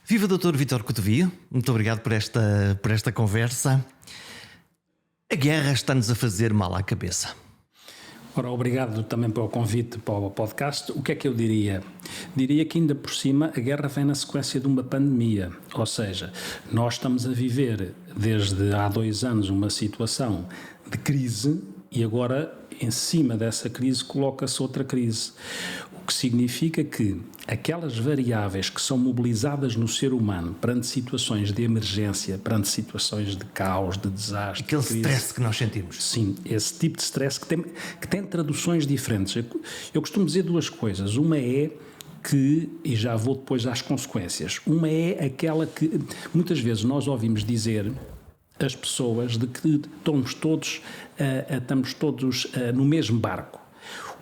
Viva Dr. Vítor Cotovia, muito obrigado por esta conversa. A guerra está-nos a fazer mal à cabeça. Ora, obrigado também pelo convite para o podcast. O que é que eu diria? Diria que ainda por cima a guerra vem na sequência de uma pandemia, ou seja, nós estamos a viver desde há 2 anos uma situação de crise e agora em cima dessa crise coloca-se outra crise. O que significa que aquelas variáveis que são mobilizadas no ser humano perante situações de emergência, perante situações de caos, de desastre... Aquele stress que nós sentimos. Sim, esse tipo de stress que tem traduções diferentes. Eu costumo dizer 2 coisas. Uma é que, e já vou depois às consequências, uma é aquela que muitas vezes nós ouvimos dizer as pessoas de que estamos todos no mesmo barco.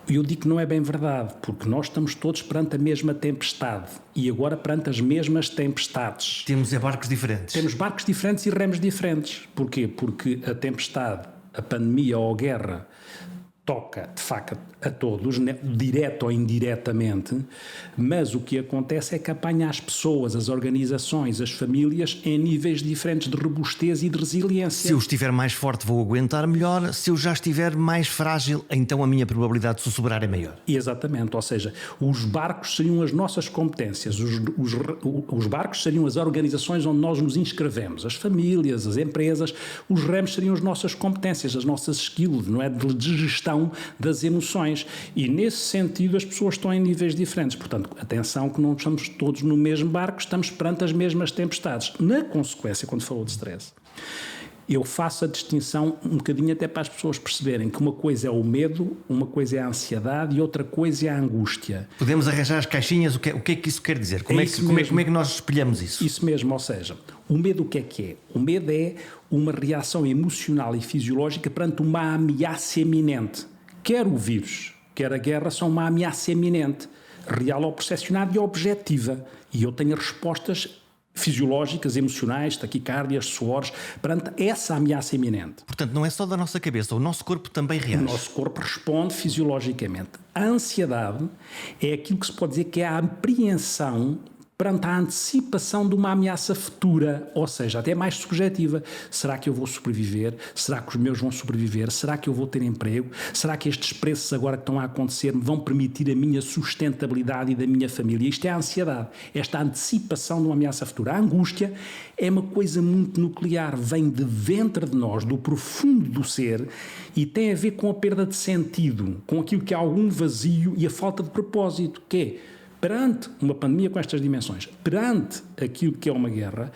Eu digo que não é bem verdade, porque nós estamos todos perante a mesma tempestade e agora perante as mesmas tempestades. Temos barcos diferentes. Temos barcos diferentes e remos diferentes. Porquê? Porque a tempestade, a pandemia ou a guerra toca, de facto, a todos, direto ou indiretamente, mas o que acontece é que apanha as pessoas, as organizações, as famílias em níveis diferentes de robustez e de resiliência. Se eu estiver mais forte vou aguentar melhor, se eu já estiver mais frágil, então a minha probabilidade de sussurrar é maior. Exatamente, ou seja, os barcos seriam as nossas competências, os barcos seriam as organizações onde nós nos inscrevemos, as famílias, as empresas, os remos seriam as nossas competências, as nossas skills, não é, de gestão das emoções, e nesse sentido as pessoas estão em níveis diferentes. Portanto, atenção que não estamos todos no mesmo barco, estamos perante as mesmas tempestades. Na consequência, quando falou de stress, eu faço a distinção um bocadinho até para as pessoas perceberem que uma coisa é o medo, uma coisa é a ansiedade e outra coisa é a angústia. Podemos arranjar as caixinhas, o que é que isso quer dizer? Como é que nós espelhamos isso? Isso mesmo, ou seja, o medo o que é? O medo é uma reação emocional e fisiológica perante uma ameaça iminente. Quer o vírus, quer a guerra são uma ameaça iminente, real ou percepcionada e objetiva. E eu tenho respostas fisiológicas, emocionais, taquicardias, suores, perante essa ameaça iminente. Portanto, não é só da nossa cabeça, o nosso corpo também reage. O nosso corpo responde fisiologicamente. A ansiedade é aquilo que se pode dizer que é a apreensão perante a antecipação de uma ameaça futura, ou seja, até mais subjetiva. Será que eu vou sobreviver? Será que os meus vão sobreviver? Será que eu vou ter emprego? Será que estes preços agora que estão a acontecer me vão permitir a minha sustentabilidade e da minha família? Isto é a ansiedade, esta antecipação de uma ameaça futura. A angústia é uma coisa muito nuclear, vem de dentro de nós, do profundo do ser, e tem a ver com a perda de sentido, com aquilo que há algum vazio e a falta de propósito, que é perante uma pandemia com estas dimensões, perante aquilo que é uma guerra,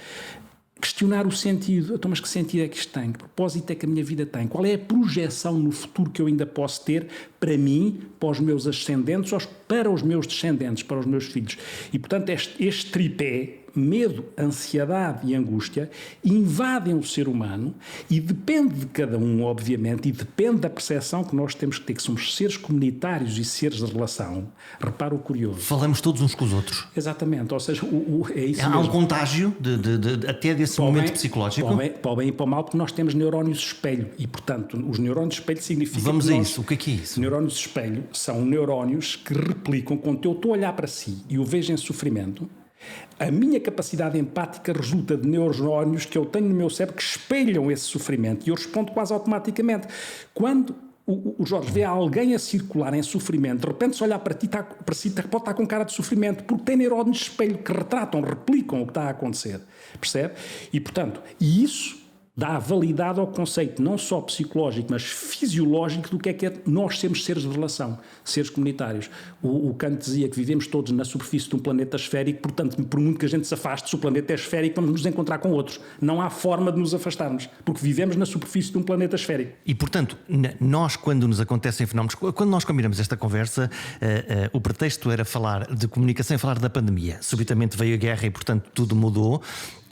questionar o sentido. Então, mas que sentido é que isto tem? Que propósito é que a minha vida tem? Qual é a projeção no futuro que eu ainda posso ter para mim, para os meus ascendentes, ou para os meus descendentes, para os meus filhos? E, portanto, este tripé, medo, ansiedade e angústia, invadem o ser humano e depende de cada um, obviamente, e depende da percepção que nós temos que ter, que somos seres comunitários e seres de relação. Repara o curioso. Falamos todos uns com os outros. Exatamente, ou seja, é isso há mesmo. Um contágio até desse momento psicológico. Para o bem e para o mal, porque nós temos neurónios espelho e, portanto, os neurónios espelho significam... Vamos a isso, o que é isso? Neurónios espelho são neurónios que replicam, quando eu estou a olhar para si e o vejo em sofrimento, a minha capacidade empática resulta de neurónios que eu tenho no meu cérebro que espelham esse sofrimento e eu respondo quase automaticamente. Quando o Jorge vê alguém a circular em sofrimento, de repente se olhar para si pode estar com cara de sofrimento, porque tem neurónios de espelho que retratam, replicam o que está a acontecer. Percebe? E, portanto, isso dá validade ao conceito não só psicológico, mas fisiológico do que é nós sermos seres de relação, seres comunitários. O Kant dizia que vivemos todos na superfície de um planeta esférico, portanto, por muito que a gente se afaste, se o planeta é esférico, vamos nos encontrar com outros. Não há forma de nos afastarmos, porque vivemos na superfície de um planeta esférico. E, portanto, nós, quando nos acontecem fenómenos, quando nós combinamos esta conversa, o pretexto era falar de comunicação e falar da pandemia. Subitamente veio a guerra e, portanto, tudo mudou.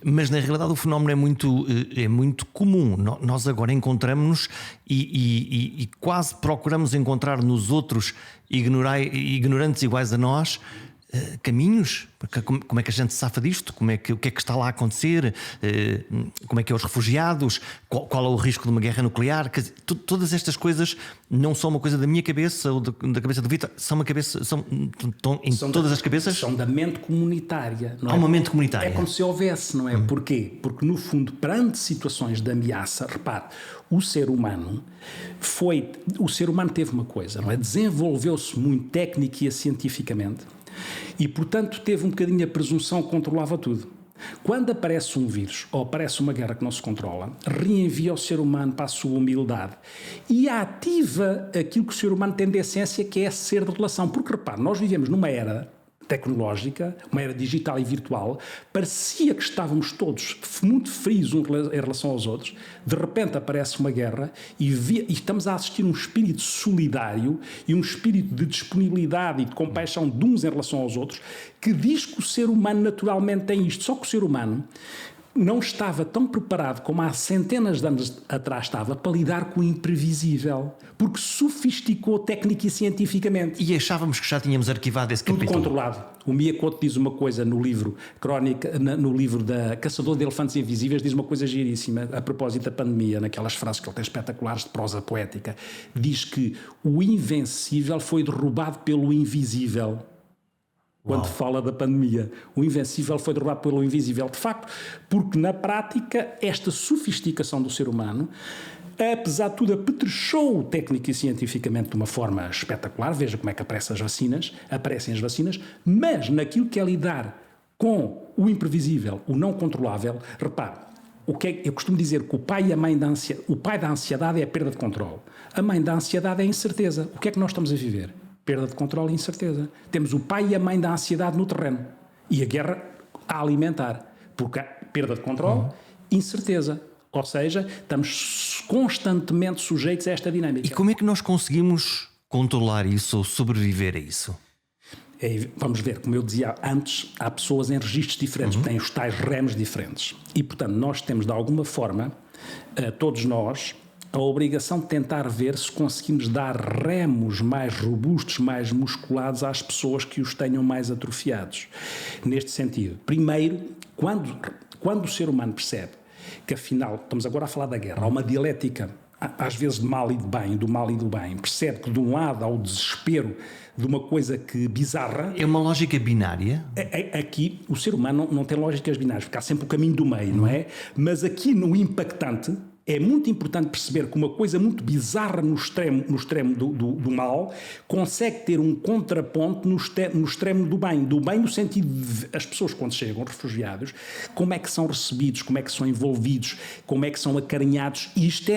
Mas na realidade o fenómeno é muito comum. Nós agora encontramos-nos e quase procuramos encontrar nos outros ignorantes iguais a nós caminhos? Como é que a gente se safa disto? O que é que está lá a acontecer? Como é que é os refugiados? Qual é o risco de uma guerra nuclear? Todas estas coisas não são uma coisa da minha cabeça ou da cabeça do Vítor, estão em todas as cabeças? São da mente comunitária. Não Há uma mente comunitária. É como se houvesse, não é? Porquê? Porque, no fundo, perante situações de ameaça, repare, o ser humano teve uma coisa, não é? Desenvolveu-se muito técnica e cientificamente e, portanto, teve um bocadinho a presunção que controlava tudo. Quando aparece um vírus ou aparece uma guerra que não se controla, reenvia o ser humano para a sua humildade e ativa aquilo que o ser humano tem de essência, que é ser de relação. Porque, repare, nós vivemos numa era tecnológica, uma era digital e virtual, parecia que estávamos todos muito frios uns em relação aos outros, de repente aparece uma guerra e estamos a assistir um espírito solidário e um espírito de disponibilidade e de compaixão de uns em relação aos outros, que diz que o ser humano naturalmente tem isto, só que o ser humano não estava tão preparado como há centenas de anos atrás estava para lidar com o imprevisível, porque sofisticou técnica e cientificamente. E achávamos que já tínhamos arquivado esse capítulo. Tudo controlado. O Miyakoto diz uma coisa no livro no livro da Caçador de Elefantes Invisíveis, diz uma coisa giríssima a propósito da pandemia, naquelas frases que ele tem espetaculares de prosa poética. Diz que o invencível foi derrubado pelo invisível. Quando fala da pandemia, o invencível foi derrubado pelo invisível. De facto, porque na prática esta sofisticação do ser humano, apesar de tudo, apetrechou técnica e cientificamente de uma forma espetacular. Veja como é que aparecem as vacinas, mas naquilo que é lidar com o imprevisível, o não controlável, repare, eu costumo dizer que o pai da ansiedade é a perda de controle. A mãe da ansiedade é a incerteza. O que é que nós estamos a viver? Perda de controle e incerteza. Temos o pai e a mãe da ansiedade no terreno e a guerra a alimentar, porque há perda de controle e incerteza. Ou seja, estamos constantemente sujeitos a esta dinâmica. E como é que nós conseguimos controlar isso ou sobreviver a isso? Vamos ver, como eu dizia antes, há pessoas em registros diferentes, que têm os tais remos diferentes. E, portanto, nós temos, de alguma forma, todos nós, a obrigação de tentar ver se conseguimos dar remos mais robustos, mais musculados às pessoas que os tenham mais atrofiados. Neste sentido, primeiro, quando o ser humano percebe que, afinal, estamos agora a falar da guerra, há uma dialética, às vezes de mal e de bem, do mal e do bem, percebe que de um lado há o desespero de uma coisa que bizarra. É uma lógica binária? Aqui o ser humano não tem lógicas binárias, porque há sempre o caminho do meio, não é? Mas aqui no impactante é muito importante perceber que uma coisa muito bizarra no extremo do mal consegue ter um contraponto no extremo do bem no sentido de as pessoas quando chegam, refugiados, como é que são recebidos, como é que são envolvidos, como é que são acarinhados. Isto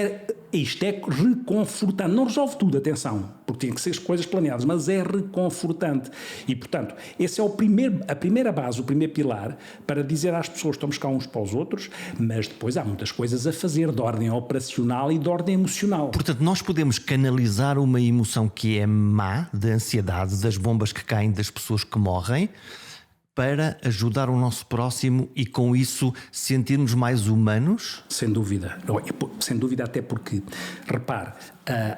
é reconfortante. Não resolve tudo, atenção, porque tem que ser as coisas planeadas, mas é reconfortante. E, portanto, esse é a primeira base, o primeiro pilar para dizer às pessoas que estamos cá uns para os outros, mas depois há muitas coisas a fazer de ordem operacional e de ordem emocional. Portanto, nós podemos canalizar uma emoção que é má, de ansiedade, das bombas que caem, das pessoas que morrem, para ajudar o nosso próximo e com isso sentirmos mais humanos? Sem dúvida. Sem dúvida, até porque, repare,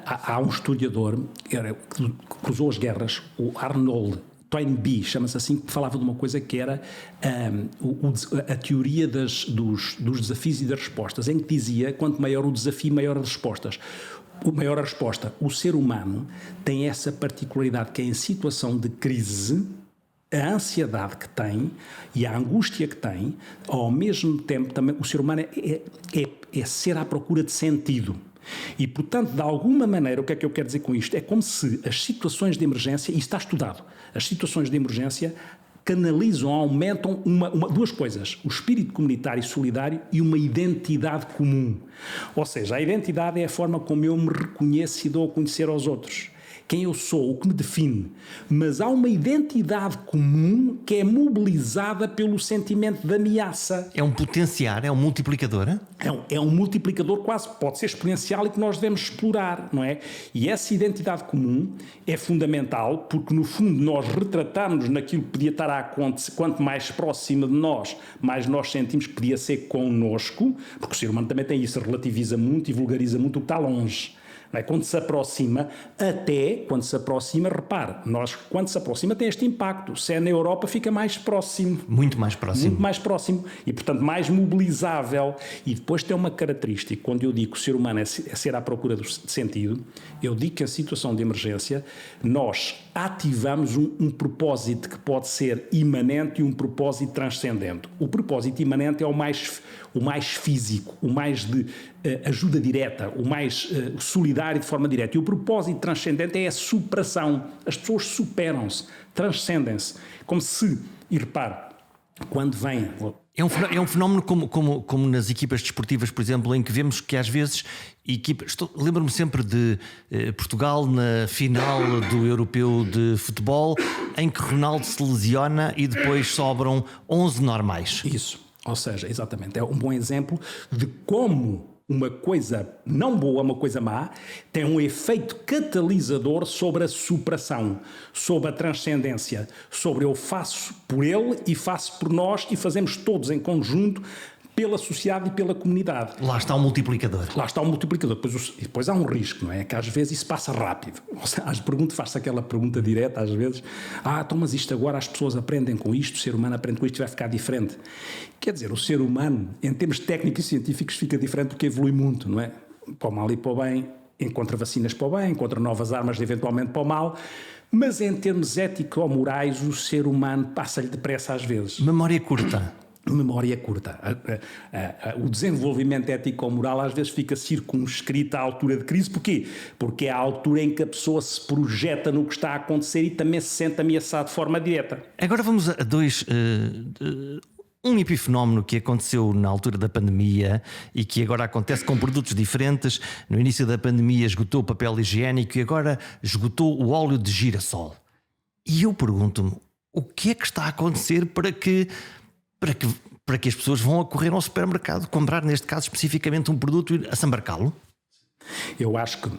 há um historiador que cruzou as guerras, o Arnold Toynbee, chama-se assim, que falava de uma coisa que era a teoria dos desafios e das respostas, em que dizia, quanto maior o desafio, maior as respostas. Maior a resposta. O ser humano tem essa particularidade que é em situação de crise, a ansiedade que tem e a angústia que tem, ao mesmo tempo também o ser humano é ser à procura de sentido. E, portanto, de alguma maneira, o que é que eu quero dizer com isto? É como se as situações de emergência, e está estudado, as situações de emergência canalizam, aumentam duas coisas, o espírito comunitário e solidário e uma identidade comum. Ou seja, a identidade é a forma como eu me reconheço e dou a conhecer aos outros. Quem eu sou, o que me define, mas há uma identidade comum que é mobilizada pelo sentimento de ameaça. É um potenciar, é um multiplicador? É um multiplicador quase, pode ser exponencial e que nós devemos explorar, não é? E essa identidade comum é fundamental porque, no fundo, nós retratamos naquilo que podia estar a acontecer, quanto mais próximo de nós, mais nós sentimos que podia ser connosco, porque o ser humano também tem isso, relativiza muito e vulgariza muito o que está longe. não é? Quando se aproxima, repare, nós quando se aproxima tem este impacto. Se é na Europa fica mais próximo. Muito mais próximo. Muito mais próximo e, portanto, mais mobilizável. E depois tem uma característica, quando eu digo que o ser humano é ser à procura de sentido, eu digo que em situação de emergência nós ativamos um propósito que pode ser imanente e um propósito transcendente. O propósito imanente é o mais físico, o mais de ajuda direta, o mais solidário de forma direta. E o propósito transcendente é a superação. As pessoas superam-se, transcendem-se. Como se, e repare, quando vem... É um fenómeno como nas equipas desportivas, por exemplo, em que vemos que às vezes lembro-me sempre de Portugal na final do Europeu de Futebol, em que Ronaldo se lesiona e depois sobram 11 normais. Isso, ou seja, exatamente, é um bom exemplo de como uma coisa não boa, uma coisa má, tem um efeito catalisador sobre a superação, sobre a transcendência, sobre eu faço por ele e faço por nós e fazemos todos em conjunto pela sociedade e pela comunidade. Lá está o multiplicador. Lá está o multiplicador. Depois há um risco, não é? Que às vezes isso passa rápido. Ou seja, faz-se aquela pergunta direta às vezes. Então mas isto agora as pessoas aprendem com isto, o ser humano aprende com isto e vai ficar diferente. Quer dizer, o ser humano, em termos técnicos e científicos, fica diferente porque evolui muito, não é? Para o mal e para o bem, encontra vacinas para o bem, encontra novas armas eventualmente para o mal, mas em termos ético-morais o ser humano passa-lhe depressa às vezes. Memória curta. Memória curta. O desenvolvimento ético-moral às vezes fica circunscrito à altura de crise. Porquê? Porque é a altura em que a pessoa se projeta no que está a acontecer e também se sente ameaçado de forma direta. Agora vamos a um epifenómeno que aconteceu na altura da pandemia e que agora acontece com produtos diferentes. No início da pandemia esgotou o papel higiênico e agora esgotou o óleo de girassol. E eu pergunto-me, o que é que está a acontecer para que as pessoas vão a correr ao supermercado comprar, neste caso especificamente, um produto e assambarcá-lo? Eu acho que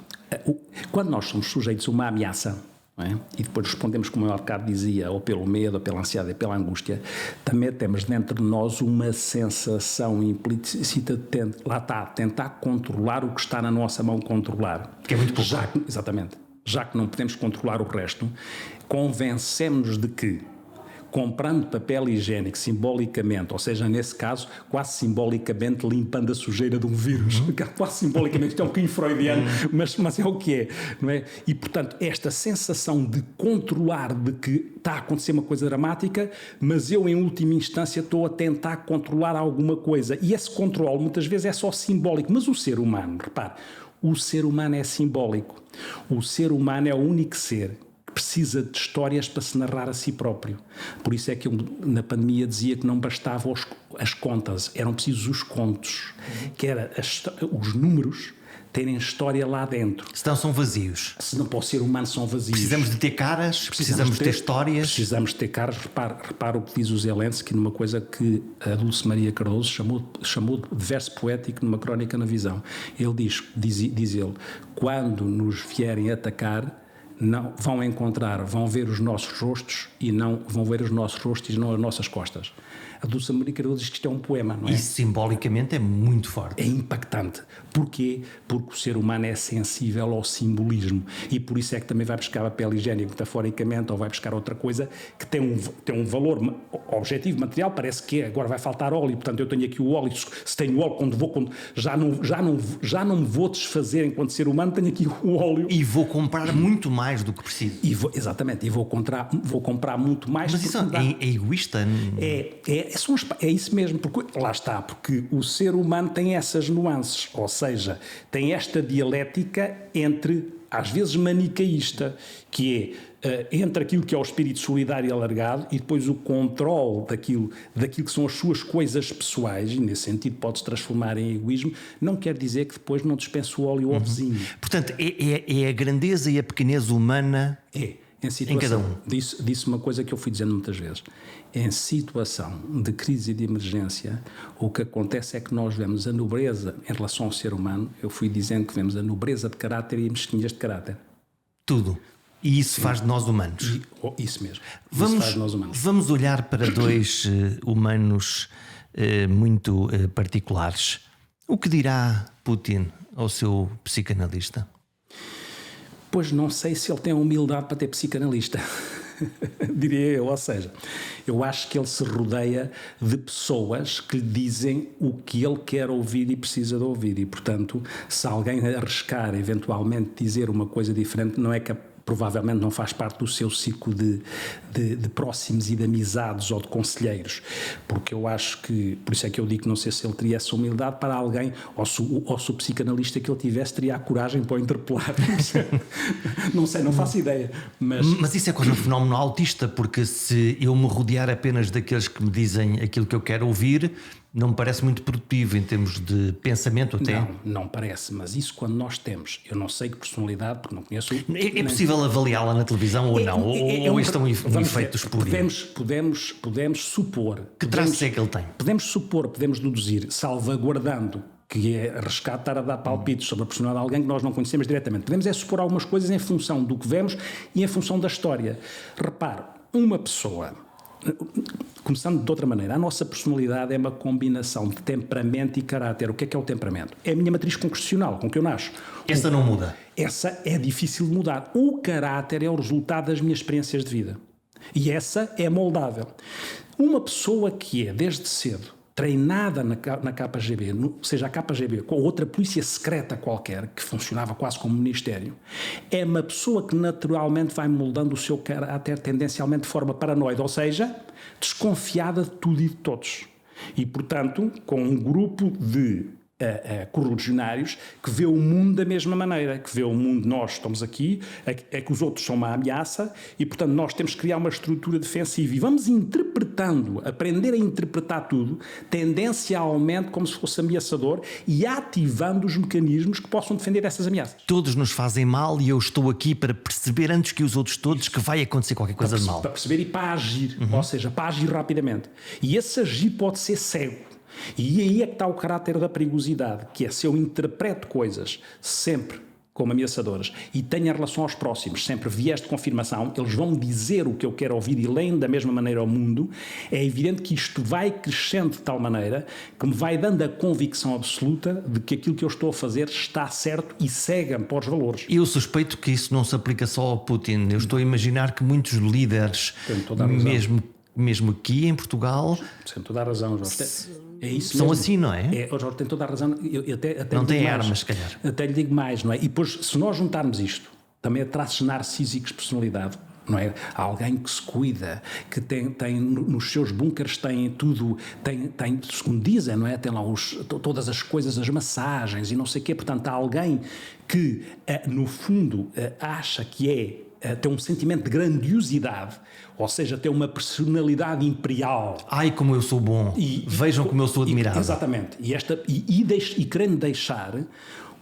quando nós somos sujeitos a uma ameaça, não é? E depois respondemos, como eu há bocado dizia, ou pelo medo, ou pela ansiedade, ou pela angústia, também temos dentro de nós uma sensação implícita de tentar controlar o que está na nossa mão controlar. Que é muito pouco. Exatamente. Já que não podemos controlar o resto, convencemos-nos de que comprando papel higiênico simbolicamente, ou seja, nesse caso, quase simbolicamente limpando a sujeira de um vírus, quase simbolicamente, isto é um bocadinho freudiano, mas é o que é, não é? E, portanto, esta sensação de controlar, de que está a acontecer uma coisa dramática, mas eu, em última instância, estou a tentar controlar alguma coisa. E esse controle, muitas vezes, é só simbólico. Mas o ser humano, repare, o ser humano é simbólico. O ser humano é o único ser precisa de histórias para se narrar a si próprio. Por isso é que eu, na pandemia, dizia que não bastavam as contas, eram precisos os contos, que era os números terem história lá dentro. Senão são vazios. Se não para o ser humano são vazios. Precisamos de ter caras, precisamos de ter histórias. Precisamos de ter caras. Repara o que diz o Zelensky numa coisa que a Dulce Maria Cardoso chamou de verso poético numa crónica na Visão. Ele diz ele, quando nos vierem atacar, não vão ver os nossos rostos e não vão ver os nossos rostos e não as nossas costas. A Dulce Maria Cardoso diz que isto é um poema, não é? Isso simbolicamente é muito forte. É impactante. Porquê? Porque o ser humano é sensível ao simbolismo e por isso é que também vai buscar papel higiênico metaforicamente ou vai buscar outra coisa que tem um valor objetivo, material, parece que agora vai faltar óleo, portanto eu tenho aqui o óleo, se tenho óleo, já não me vou desfazer enquanto ser humano, tenho aqui o óleo. E vou comprar muito mais do que preciso. Exatamente, e vou comprar muito mais. Mas isso é egoísta? É isso mesmo, porque lá está, porque o ser humano tem essas nuances, ou seja, tem esta dialética entre, às vezes manicaísta, que é entre aquilo que é o espírito solidário e alargado e depois o controle daquilo que são as suas coisas pessoais, e nesse sentido pode-se transformar em egoísmo, não quer dizer que depois não dispense o óleo ao vizinho. Portanto, é a grandeza e a pequeneza humana em cada um. Disse uma coisa que eu fui dizendo muitas vezes. Em situação de crise e de emergência, o que acontece é que nós vemos a nobreza em relação ao ser humano, eu fui dizendo que vemos a nobreza de caráter e a mesquinhez de caráter. Tudo. E isso faz de nós humanos. Isso mesmo. Vamos olhar para dois humanos muito particulares. O que dirá Putin ao seu psicanalista? Pois não sei se ele tem a humildade para ter psicanalista. Diria eu, ou seja, eu acho que ele se rodeia de pessoas que lhe dizem o que ele quer ouvir e precisa de ouvir, e portanto, se alguém arriscar eventualmente dizer uma coisa diferente, não é que provavelmente não faz parte do seu ciclo de próximos e de amizades ou de conselheiros, porque eu acho que, por isso é que eu digo que não sei se ele teria essa humildade para alguém, ou se o psicanalista que ele tivesse teria a coragem para o interpelar. Não sei, não faço ideia. Mas isso é quase um fenómeno autista, porque se eu me rodear apenas daqueles que me dizem aquilo que eu quero ouvir, não me parece muito produtivo em termos de pensamento até. Não parece, mas isso quando nós temos, eu não sei que personalidade, porque não conheço... É possível avaliá-la na televisão ou não? Ou isto é um efeito espúrio? Podemos supor... Que traços é que ele tem? Podemos supor, podemos deduzir, salvaguardando, que é arriscado estar a dar palpites sobre a personalidade de alguém que nós não conhecemos diretamente. Podemos supor algumas coisas em função do que vemos e em função da história. Repare, uma pessoa... Começando de outra maneira, a nossa personalidade é uma combinação de temperamento e caráter. O que é o temperamento? É a minha matriz constitucional, com que eu nasço. Essa não muda. Essa é difícil de mudar. O caráter é o resultado das minhas experiências de vida. E essa é moldável. Uma pessoa que é, desde cedo, treinada na KGB, seja a KGB ou outra polícia secreta qualquer, que funcionava quase como um ministério, é uma pessoa que naturalmente vai moldando o seu caráter tendencialmente de forma paranoide, ou seja, desconfiada de tudo e de todos. E, portanto, com um grupo de correligionários que vê o mundo da mesma maneira, que vê o mundo, nós estamos aqui, é que os outros são uma ameaça e, portanto, nós temos que criar uma estrutura defensiva e vamos interpretando, aprender a interpretar tudo, tendencialmente como se fosse ameaçador e ativando os mecanismos que possam defender essas ameaças. Todos nos fazem mal e eu estou aqui para perceber antes que os outros todos que vai acontecer qualquer coisa de mal. Para perceber e para agir, ou seja, para agir rapidamente. E esse agir pode ser cego. E aí é que está o caráter da perigosidade, que é se eu interpreto coisas sempre como ameaçadoras e tenho em relação aos próximos sempre viés de confirmação, eles vão me dizer o que eu quero ouvir e leem da mesma maneira ao mundo, é evidente que isto vai crescendo de tal maneira que me vai dando a convicção absoluta de que aquilo que eu estou a fazer está certo e cega-me para os valores. Eu suspeito que isso não se aplica só ao Putin. Eu estou a imaginar que muitos líderes, mesmo aqui em Portugal... Sem toda a razão, Jorge. É isso são mesmo. Assim, não é? Jorge tem toda a razão. Eu até não tem armas, se calhar. Até lhe digo mais, não é? E depois, se nós juntarmos isto, também a traços narcísicos de personalidade, não é? Há alguém que se cuida, que tem nos seus bunkers tem tudo, tem segundo dizem, não é? Tem lá todas as coisas, as massagens e não sei o quê. Portanto, há alguém que, no fundo, acha que tem um sentimento de grandiosidade, ou seja, tem uma personalidade imperial. Ai, como eu sou bom. Vejam como eu sou admirável. Exatamente. E querendo deixar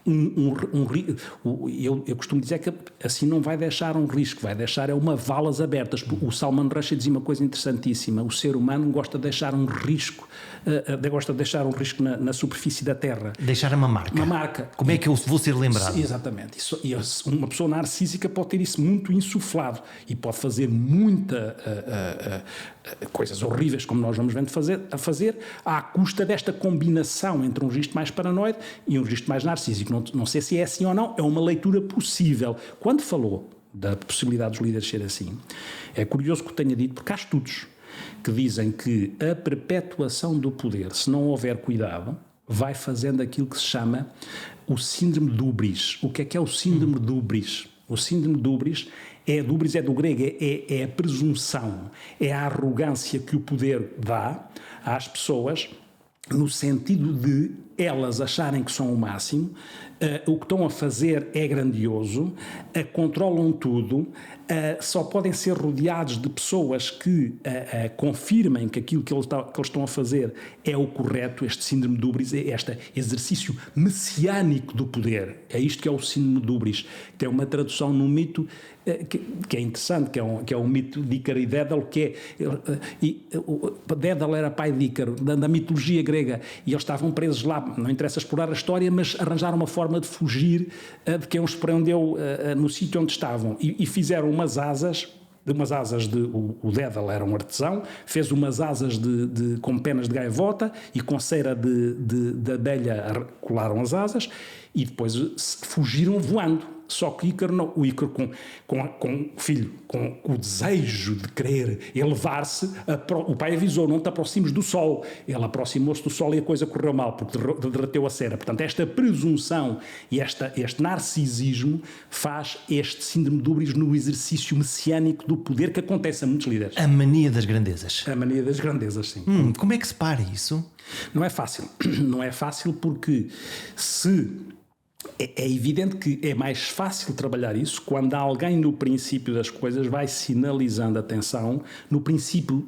eu costumo dizer que assim não vai deixar um risco, vai deixar uma valas abertas. O Salman Rushdie dizia uma coisa interessantíssima: o ser humano gosta de deixar um risco, na superfície da Terra. Deixar uma marca. Uma marca. Como é que eu vou ser lembrado? Exatamente. E uma pessoa narcísica pode ter isso muito insuflado e pode fazer coisas horríveis, como nós vamos vendo a fazer, à custa desta combinação entre um registro mais paranoide e um registro mais narcísico. Não sei se é assim ou não, é uma leitura possível. Quando falou da possibilidade dos líderes ser assim, é curioso que o tenha dito, porque há estudos que dizem que a perpetuação do poder, se não houver cuidado, vai fazendo aquilo que se chama o síndrome de hubris. O que é o síndrome de hubris? O síndrome de hubris é do grego, é a presunção, é a arrogância que o poder dá às pessoas, no sentido de elas acharem que são o máximo, o que estão a fazer é grandioso, controlam tudo, só podem ser rodeados de pessoas que confirmem que aquilo que eles estão a fazer é o correto. Este síndrome de hubris é este exercício messiânico do poder. É isto que é o síndrome de hubris. Tem uma tradução num mito que é interessante, que é um mito de Ícaro e Dédalo, Dédalo era pai de Ícaro, da mitologia grega, e eles estavam presos lá. Não interessa explorar a história, mas arranjaram uma forma de fugir de quem os prendeu no sítio onde estavam, e fizeram umas asas. O Dédalo era um artesão, fez umas asas com penas de gaivota e com cera de abelha colaram as asas e depois fugiram voando. Só que Ícaro não, o Ícaro com o desejo de querer elevar-se, o pai avisou, não te aproximes do sol. Ele aproximou-se do sol e a coisa correu mal, porque derreteu a cera. Portanto, esta presunção e este narcisismo faz este síndrome de úbris no exercício messiânico do poder que acontece a muitos líderes. A mania das grandezas. A mania das grandezas, sim. Como é que se para isso? Não é fácil. Não é fácil porque é evidente que é mais fácil trabalhar isso quando alguém no princípio das coisas vai sinalizando atenção, no princípio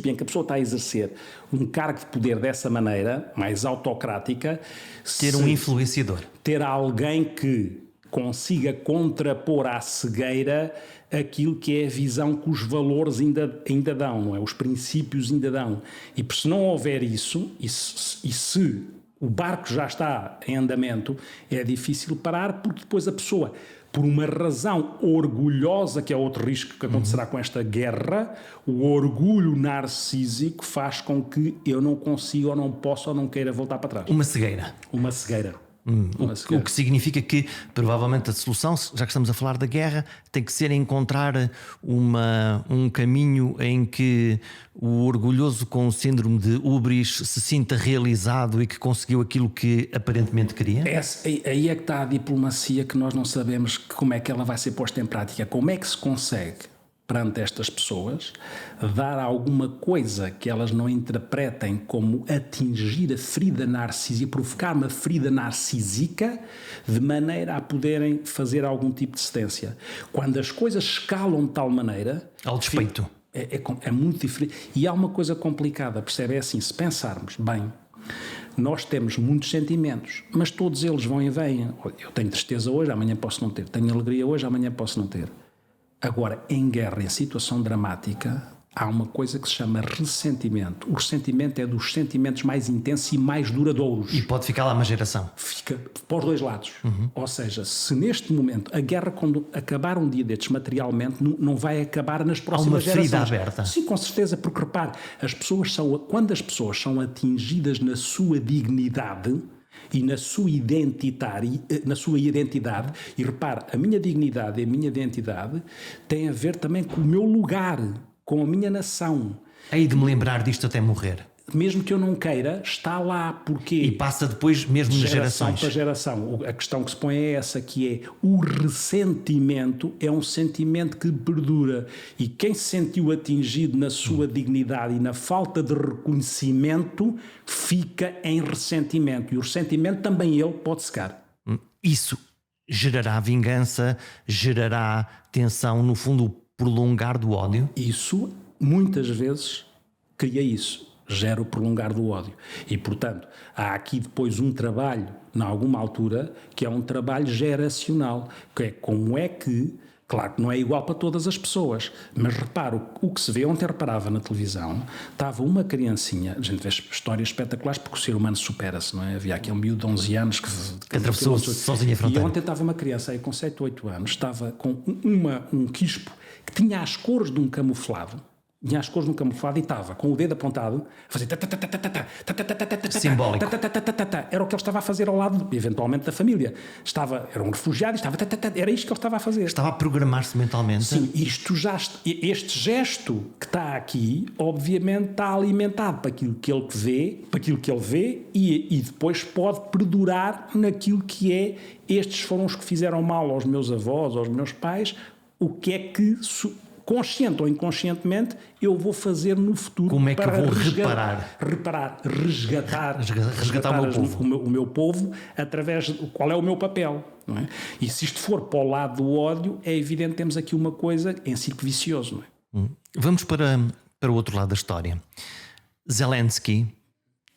em que a pessoa está a exercer um cargo de poder dessa maneira, mais autocrática. Ter um influenciador. Ter alguém que consiga contrapor à cegueira aquilo que é a visão que os valores ainda dão, não é? Os princípios ainda dão. E se não houver isso, e se o barco já está em andamento, é difícil parar, porque depois a pessoa, por uma razão orgulhosa, que é outro risco que acontecerá com esta guerra, o orgulho narcísico faz com que eu não consiga, ou não possa, ou não queira voltar para trás. Uma cegueira. Uma cegueira. O que significa que, provavelmente, a solução, já que estamos a falar da guerra, tem que ser encontrar um caminho em que o orgulhoso com o síndrome de Ubris se sinta realizado e que conseguiu aquilo que aparentemente queria? Aí é que está a diplomacia, que nós não sabemos como é que ela vai ser posta em prática. Como é que se consegue, perante estas pessoas, dar alguma coisa que elas não interpretem como atingir a ferida narcísica, provocar uma ferida narcísica, de maneira a poderem fazer algum tipo de cedência. Quando as coisas escalam de tal maneira... Ao despeito. É muito diferente. E há uma coisa complicada, percebe? É assim, se pensarmos, bem, nós temos muitos sentimentos, mas todos eles vão e vêm. Eu tenho tristeza hoje, amanhã posso não ter. Tenho alegria hoje, amanhã posso não ter. Agora, em guerra, em situação dramática, há uma coisa que se chama ressentimento. O ressentimento é dos sentimentos mais intensos e mais duradouros. E pode ficar lá uma geração. Fica para os dois lados. Ou seja, se neste momento a guerra, quando acabar um dia destes materialmente, não vai acabar nas próximas gerações. Há uma ferida aberta. Sim, com certeza, porque repare, quando as pessoas são atingidas na sua dignidade e na sua identidade, e repare, a minha dignidade e a minha identidade têm a ver também com o meu lugar, com a minha nação. Hei de me lembrar disto até morrer. Mesmo que eu não queira, está lá. Porquê? E passa depois mesmo nas gerações. Para geração. A questão que se põe é essa, que é o ressentimento é um sentimento que perdura. E quem se sentiu atingido na sua dignidade e na falta de reconhecimento fica em ressentimento. E o ressentimento também ele pode secar. Isso gerará vingança, gerará tensão, no fundo, o prolongar do ódio? Isso, muitas vezes, cria isso. Gera o prolongar do ódio. E, portanto, há aqui depois um trabalho, em alguma altura, que é um trabalho geracional, que é como é que, claro que não é igual para todas as pessoas, mas reparo, o que se vê, ontem reparava na televisão, estava uma criancinha, a gente vê histórias espetaculares porque o ser humano supera-se, não é? Havia aqui um miúdo de 11 anos que atravessou sozinha a fronteira. E ontem estava uma criança aí com 7 ou 8 anos, estava com um quispo que tinha as cores de um camuflado, e estava com o dedo apontado a fazer simbólico. Era o que ele estava a fazer ao lado, eventualmente, da família. Era um refugiado, era isto que ele estava a fazer. Estava a programar-se mentalmente. Sim, este gesto que está aqui, obviamente, está alimentado para aquilo que ele vê, e depois pode perdurar naquilo que é: estes foram os que fizeram mal aos meus avós, aos meus pais. O que é que, consciente ou inconscientemente, eu vou fazer no futuro? Como é que para eu vou resgatar o meu povo, através de qual é o meu papel, não é? E se isto for para o lado do ódio, é evidente que temos aqui uma coisa em círculo vicioso, não é? Vamos para o outro lado da história. Zelensky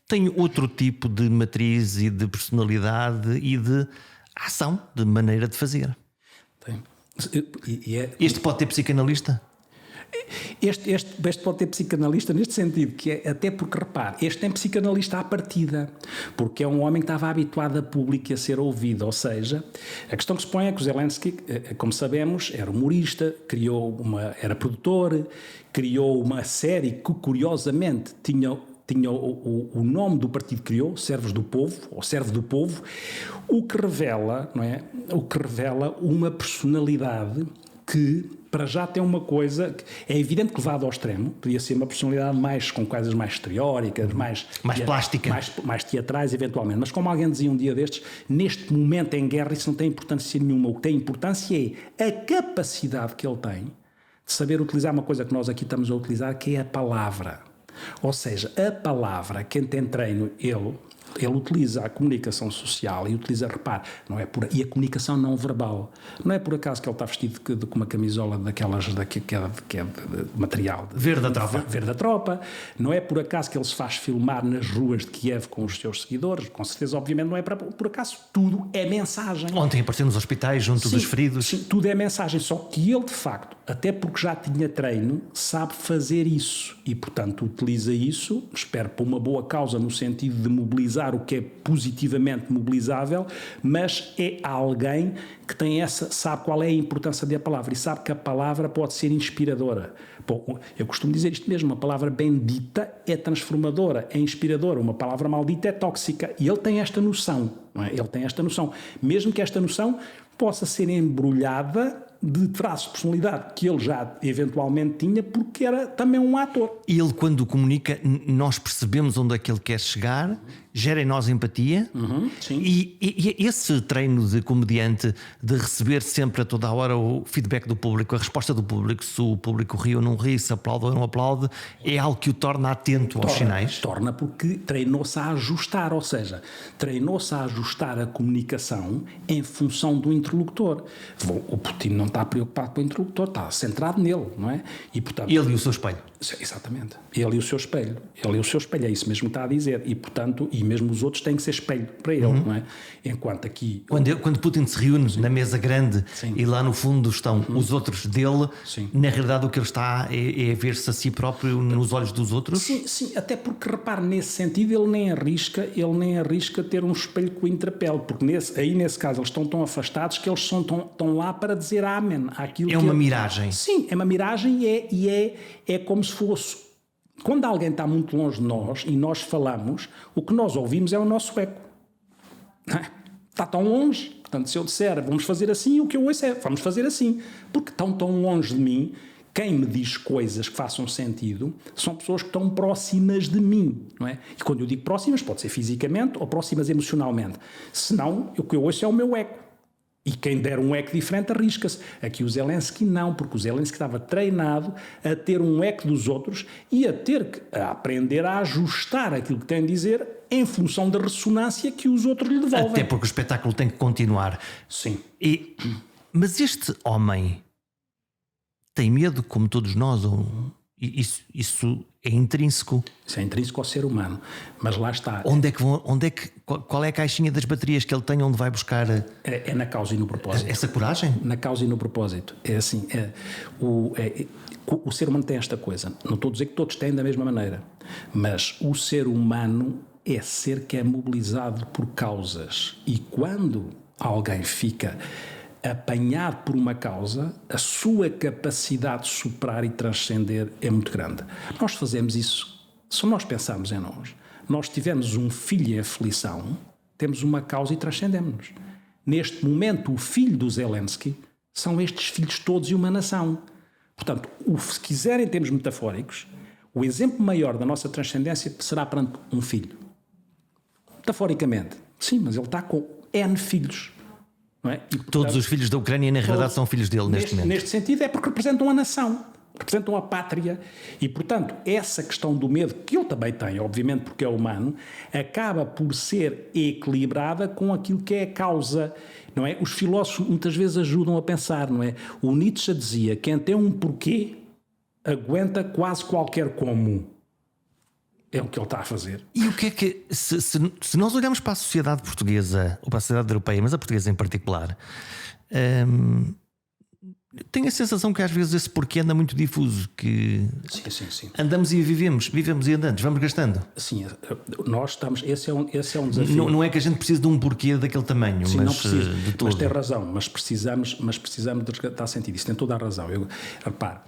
tem outro tipo de matriz e de personalidade e de ação, de maneira de fazer. Tem. Este pode ter psicanalista? Este pode ter psicanalista neste sentido, que é, até porque, repare, este tem psicanalista à partida, porque é um homem que estava habituado a público e a ser ouvido. Ou seja, a questão que se põe é que o Zelensky, como sabemos, era humorista, era produtor, criou uma série que, curiosamente, tinha tinha o nome do partido que criou, Servos do Povo, ou Servo do Povo, o que revela, não é? O que revela uma personalidade que, para já, tem uma coisa que é evidente que levado ao extremo, podia ser uma personalidade mais com coisas mais teóricas, mais plástica, mais teatrais, eventualmente. Mas como alguém dizia um dia destes, neste momento em guerra isso não tem importância nenhuma. O que tem importância é a capacidade que ele tem de saber utilizar uma coisa que nós aqui estamos a utilizar, que é a palavra. Ou seja, a palavra, quem tem treino, ele utiliza a comunicação social e utiliza, repare, e a comunicação não verbal. Não é por acaso que ele está vestido com uma camisola daquelas que é de material verde da tropa. Verde da tropa. Não é por acaso que ele se faz filmar nas ruas de Kiev com os seus seguidores. Com certeza, obviamente, não é por acaso. Tudo é mensagem. Ontem apareceu nos hospitais junto dos feridos. Sim, tudo é mensagem. Só que ele, de facto, até porque já tinha treino, sabe fazer isso. E, portanto, utiliza isso, espero, para uma boa causa, no sentido de mobilizar o que é positivamente mobilizável, mas é alguém que tem sabe qual é a importância da palavra e sabe que a palavra pode ser inspiradora. Bom, eu costumo dizer isto mesmo, uma palavra bendita é transformadora, é inspiradora, uma palavra maldita é tóxica, e ele tem esta noção, não é? Ele tem esta noção, mesmo que esta noção possa ser embrulhada de traços de personalidade que ele já eventualmente tinha, porque era também um ator. Ele, quando comunica, nós percebemos onde é que ele quer chegar, gera em nós empatia. Sim. E esse treino de comediante, de receber sempre a toda a hora o feedback do público, a resposta do público, se o público ri ou não ri, se aplaude ou não aplaude, é algo que o torna atento aos sinais. Torna porque treinou-se a ajustar, ou seja, treinou-se a ajustar a comunicação em função do interlocutor. O Putin não está preocupado com o interlocutor, está centrado nele, não é? E, portanto, ele e o seu espelho. Exatamente. Ele e o seu espelho. Ele e o seu espelho, é isso mesmo que está a dizer. E, portanto, e mesmo os outros têm que ser espelho para ele, não é? Enquanto aqui... Quando Putin se reúne na mesa grande e lá no fundo estão os outros dele, na realidade o que ele está é ver-se a si próprio nos olhos dos outros? Sim, até porque, repare, nesse sentido ele nem arrisca ter um espelho que o interpele, porque nesse caso eles estão tão afastados que eles estão lá para dizer amém àquilo que... É uma miragem. Sim, é uma miragem e é como se fosse... Quando alguém está muito longe de nós e nós falamos, o que nós ouvimos é o nosso eco. Está tão longe. Portanto, se eu disser vamos fazer assim, o que eu ouço é vamos fazer assim. Porque estão tão longe de mim, quem me diz coisas que façam sentido são pessoas que estão próximas de mim, não é? E quando eu digo próximas, pode ser fisicamente ou próximas emocionalmente. Senão, o que eu ouço é o meu eco. E quem der um eco diferente arrisca-se. Aqui o Zelensky não, porque o Zelensky estava treinado a ter um eco dos outros e a aprender a ajustar aquilo que tem a dizer em função da ressonância que os outros lhe devolvem. Até porque o espetáculo tem que continuar. Sim. Mas este homem tem medo, como todos nós, ou isso é intrínseco? Isso é intrínseco ao ser humano, mas lá está. Qual é a caixinha das baterias que ele tem onde vai buscar? É na causa e no propósito. Essa coragem? Na causa e no propósito. É assim, o ser humano tem esta coisa. Não estou a dizer que todos têm da mesma maneira, mas o ser humano é ser que é mobilizado por causas. E quando alguém fica apanhado por uma causa, a sua capacidade de superar e transcender é muito grande. Nós fazemos isso, se nós pensarmos em nós tivemos um filho em aflição, temos uma causa e transcendemos-nos. Neste momento, o filho do Zelensky são estes filhos todos e uma nação. Portanto, se quiserem em termos metafóricos, o exemplo maior da nossa transcendência será perante um filho. Metaforicamente. Sim, mas ele está com N filhos. Não é? E, portanto, todos os filhos da Ucrânia, na realidade, são filhos dele neste momento. Neste sentido, é porque representam a nação, representam a pátria. E, portanto, essa questão do medo, que ele também tem, obviamente, porque é humano, acaba por ser equilibrada com aquilo que é a causa. Não é? Os filósofos muitas vezes ajudam a pensar, não é? O Nietzsche dizia: quem tem um porquê aguenta quase qualquer como. É o que ele está a fazer. E o que é que, se nós olharmos para a sociedade portuguesa, ou para a sociedade europeia, mas a portuguesa em particular, tenho a sensação que às vezes esse porquê anda muito difuso, que sim. Andamos e vivemos e andamos, vamos gastando. Sim, nós estamos, esse é um desafio. Não é que a gente precise de um porquê daquele tamanho, sim, mas não precisa, de todo. Mas tem razão, mas precisamos de resgatar sentido. Isso tem toda a razão. Repare,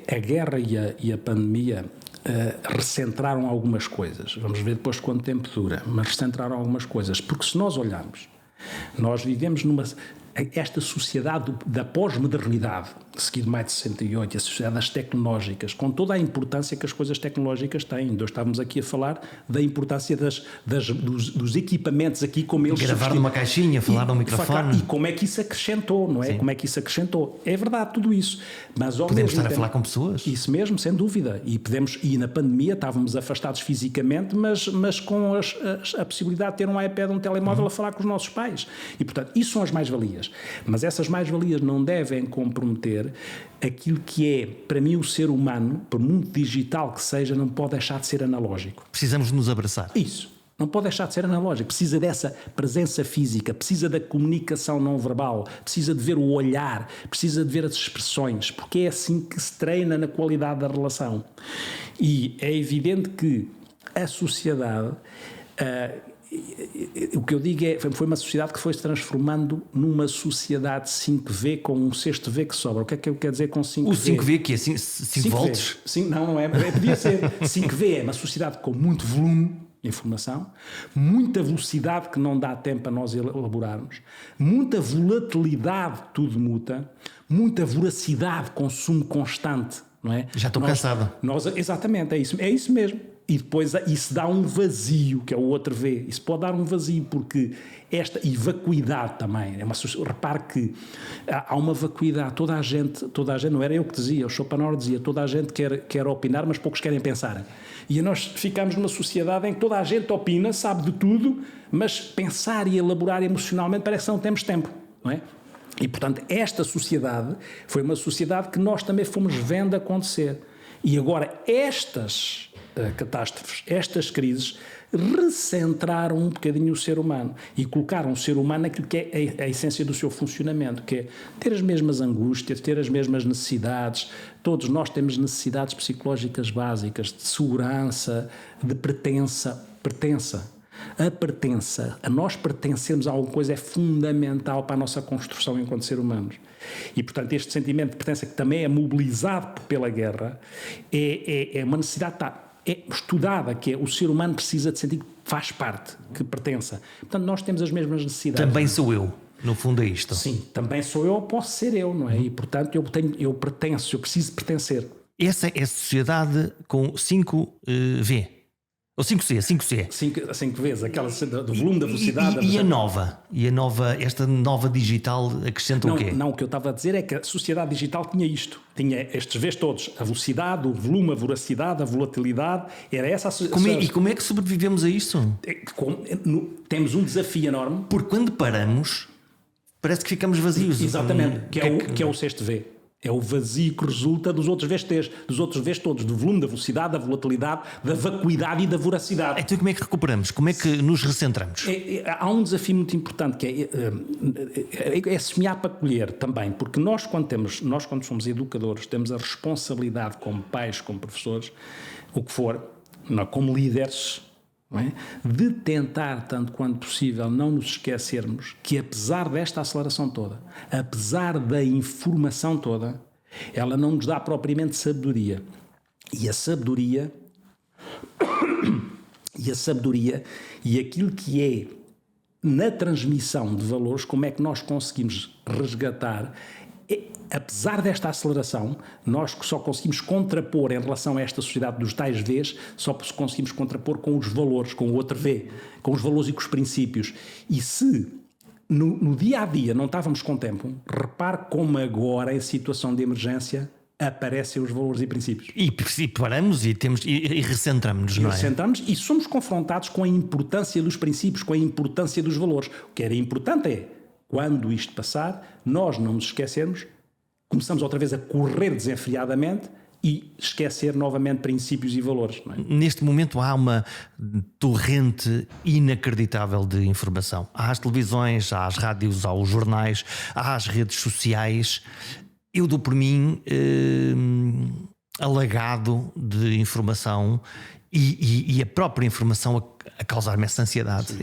A guerra e a pandemia recentraram algumas coisas. Vamos ver depois quanto tempo dura, mas recentraram algumas coisas. Porque se nós olharmos, nós vivemos esta sociedade da pós-modernidade, seguido mais de 68, e a sociedade das tecnológicas, com toda a importância que as coisas tecnológicas têm. Nós estávamos aqui a falar da importância dos equipamentos aqui, como eles... Gravar numa caixinha, falar num microfone. E como é que isso acrescentou, não é? Sim. Como é que isso acrescentou. É verdade tudo isso. Mas podemos estar a falar com pessoas. Isso mesmo, sem dúvida. E na pandemia estávamos afastados fisicamente, mas com a possibilidade de ter um iPad, um telemóvel a falar com os nossos pais. E, portanto, isso são as mais-valias. Mas essas mais-valias não devem comprometer aquilo que é, para mim, o ser humano, por muito digital que seja, não pode deixar de ser analógico. Precisamos nos abraçar. Isso. Não pode deixar de ser analógico. Precisa dessa presença física, precisa da comunicação não verbal, precisa de ver o olhar, precisa de ver as expressões, porque é assim que se treina na qualidade da relação. E é evidente que a sociedade... o que eu digo foi uma sociedade que foi se transformando numa sociedade 5V com um sexto V que sobra. O que é que eu quero dizer com 5V? O 5V que é 5 volts? Sim, não é. Podia ser. 5V é uma sociedade com muito volume de informação, muita velocidade que não dá tempo a nós elaborarmos, muita volatilidade, tudo muta, muita voracidade, consumo constante. Não é? Já estou cansado. Exatamente, é isso mesmo. E depois isso dá um vazio, que é o outro V. Isso pode dar um vazio, porque e vacuidade também. Repare que há uma vacuidade. Toda a gente, não era eu que dizia, o Schopenhauer dizia, toda a gente quer opinar, mas poucos querem pensar. E nós ficamos numa sociedade em que toda a gente opina, sabe de tudo, mas pensar e elaborar emocionalmente parece que não temos tempo, não é? E, portanto, esta sociedade foi uma sociedade que nós também fomos vendo acontecer. E agora estas catástrofes, estas crises, recentraram um bocadinho o ser humano e colocaram o ser humano naquilo que é a essência do seu funcionamento, que é ter as mesmas angústias, ter as mesmas necessidades. Todos nós temos necessidades psicológicas básicas, de segurança, de pertença. A pertença, a nós pertencermos a alguma coisa é fundamental para a nossa construção enquanto ser humanos. E, portanto, este sentimento de pertença, que também é mobilizado pela guerra, é uma necessidade estudada, que é o ser humano precisa de sentir que faz parte, que pertença. Portanto, nós temos as mesmas necessidades. Também sou eu, no fundo é isto. Sim, também sou eu ou posso ser eu, não é? E, portanto, eu pertenço, eu preciso pertencer. Essa é a sociedade com 5V. Ou 5C. 5 vezes, aquela do volume, da velocidade. Esta nova digital acrescenta o quê? Não, o que eu estava a dizer é que a sociedade digital tinha isto. Tinha estes Vs todos. A velocidade, o volume, a voracidade, a volatilidade. Era essa a sociedade. E como é que sobrevivemos a isto? Temos um desafio enorme. Porque quando paramos, parece que ficamos vazios. Exatamente, que é o sexto V. É o vazio que resulta dos outros Vs todos, do volume, da velocidade, da volatilidade, da vacuidade e da voracidade. Então como é que recuperamos? Como é que nos recentramos? Há um desafio muito importante que é semear para colher também, porque nós quando somos educadores, temos a responsabilidade como pais, como professores, o que for, como líderes, não é? De tentar, tanto quanto possível, não nos esquecermos que, apesar desta aceleração toda, apesar da informação toda, ela não nos dá propriamente sabedoria. E a sabedoria e aquilo que é na transmissão de valores, como é que nós conseguimos resgatar. Apesar desta aceleração, nós só conseguimos contrapor em relação a esta sociedade dos tais Vs, só conseguimos contrapor com os valores, com o outro V, com os valores e com os princípios. E se no dia a dia não estávamos com tempo, repare como agora, em situação de emergência, aparecem os valores e princípios. E paramos e recentramos-nos, não é? Recentramos e somos confrontados com a importância dos princípios, com a importância dos valores. O que era importante é, quando isto passar, nós não nos esquecermos, começamos outra vez a correr desenfreadamente e esquecer novamente princípios e valores. Não é? Neste momento há uma torrente inacreditável de informação. Há as televisões, há as rádios, há os jornais, há as redes sociais. Eu dou por mim alagado de informação e a própria informação a causar-me essa ansiedade.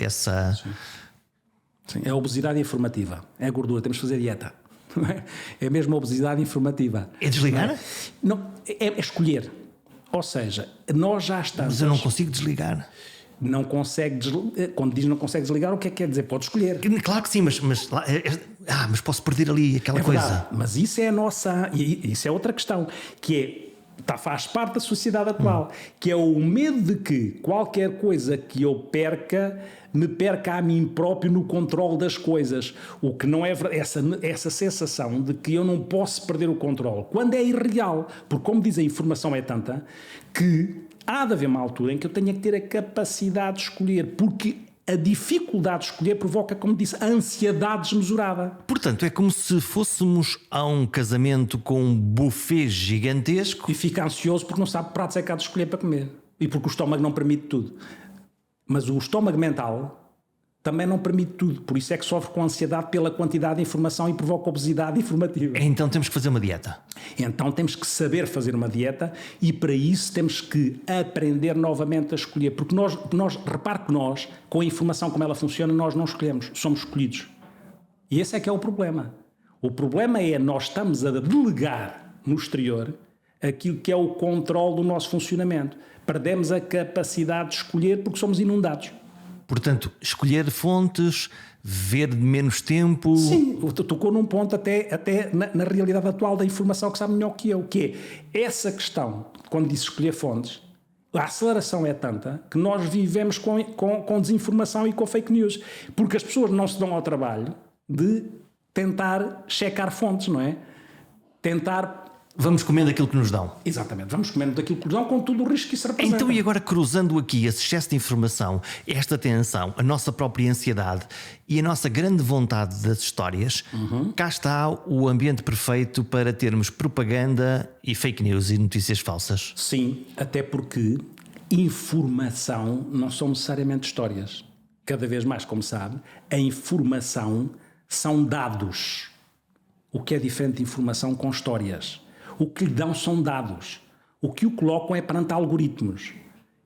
Sim. É a obesidade informativa, é a gordura, temos de fazer dieta. Não é? É mesmo a obesidade informativa. É desligar? Não, é escolher. Ou seja, nós já estamos... Mas eu não consigo desligar. Não consegue desligar. Quando diz não consegue desligar, o que é que quer dizer? Pode escolher. Claro que sim, mas posso perder ali aquela coisa. Verdade, mas isso é a nossa... E isso é outra questão, que faz parte da sociedade atual, que é o medo de que qualquer coisa que eu perca, me perca a mim próprio no controle das coisas. O que não é essa sensação de que eu não posso perder o controle, quando é irreal, porque como diz, a informação é tanta que há de haver uma altura em que eu tenha que ter a capacidade de escolher, porque a dificuldade de escolher provoca, como disse, a ansiedade desmesurada. Portanto, é como se fôssemos a um casamento com um buffet gigantesco. E fica ansioso porque não sabe que pratos é que há de escolher para comer. E porque o estômago não permite tudo. Mas o estômago mental também não permite tudo. Por isso é que sofre com ansiedade pela quantidade de informação e provoca obesidade informativa. Então temos que fazer uma dieta. Então temos que saber fazer uma dieta e para isso temos que aprender novamente a escolher. Porque repare que nós, com a informação como ela funciona, nós não escolhemos, somos escolhidos. E esse é que é o problema. O problema é nós estamos a delegar no exterior aquilo que é o controle do nosso funcionamento. Perdemos a capacidade de escolher porque somos inundados. Portanto, escolher fontes, ver de menos tempo... Sim, tocou num ponto até na realidade atual da informação que sabe melhor que eu, que é essa questão, quando disse escolher fontes, a aceleração é tanta que nós vivemos com desinformação e com fake news, porque as pessoas não se dão ao trabalho de tentar checar fontes, não é? Vamos comendo aquilo que nos dão. Exatamente, vamos comendo daquilo que nos dão com todo o risco que isso representa. Então, e agora cruzando aqui esse excesso de informação, esta tensão, a nossa própria ansiedade e a nossa grande vontade das histórias, cá está o ambiente perfeito para termos propaganda e fake news e notícias falsas. Sim, até porque informação não são necessariamente histórias. Cada vez mais, como sabe, a informação são dados. O que é diferente de informação com histórias? O que lhe dão são dados. O que o colocam é perante algoritmos.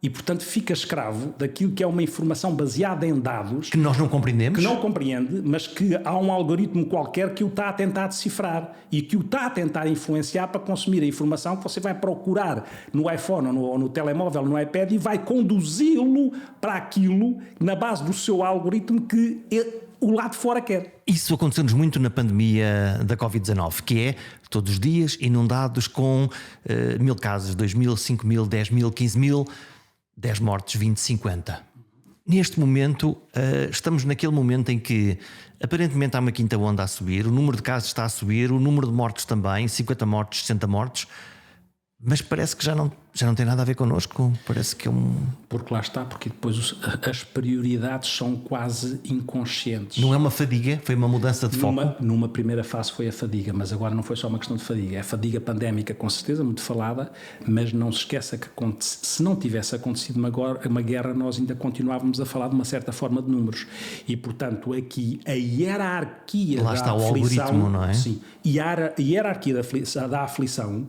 E, portanto, fica escravo daquilo que é uma informação baseada em dados... Que nós não compreendemos? Que não compreende, mas que há um algoritmo qualquer que o está a tentar decifrar e que o está a tentar influenciar para consumir a informação que você vai procurar no iPhone ou no telemóvel, no iPad, e vai conduzi-lo para aquilo na base do seu algoritmo que o lado de fora quer. Isso aconteceu-nos muito na pandemia da Covid-19, que é todos os dias inundados com 1000 casos, 2000, 5000, 10.000, 15.000, 10 mortes, 20, 50. Neste momento, estamos naquele momento em que aparentemente há uma quinta onda a subir, o número de casos está a subir, o número de mortos também, 50 mortos, 60 mortos, mas parece que já não tem nada a ver connosco. Parece que é Porque lá está, porque depois as prioridades são quase inconscientes. Não é uma fadiga, foi uma mudança de foco. Numa primeira fase foi a fadiga, mas agora não foi só uma questão de fadiga. É a fadiga pandémica, com certeza, muito falada, mas não se esqueça que se não tivesse acontecido uma guerra, nós ainda continuávamos a falar de uma certa forma de números. E, portanto, aqui a hierarquia lá está o algoritmo, não é? Sim, e a hierarquia da aflição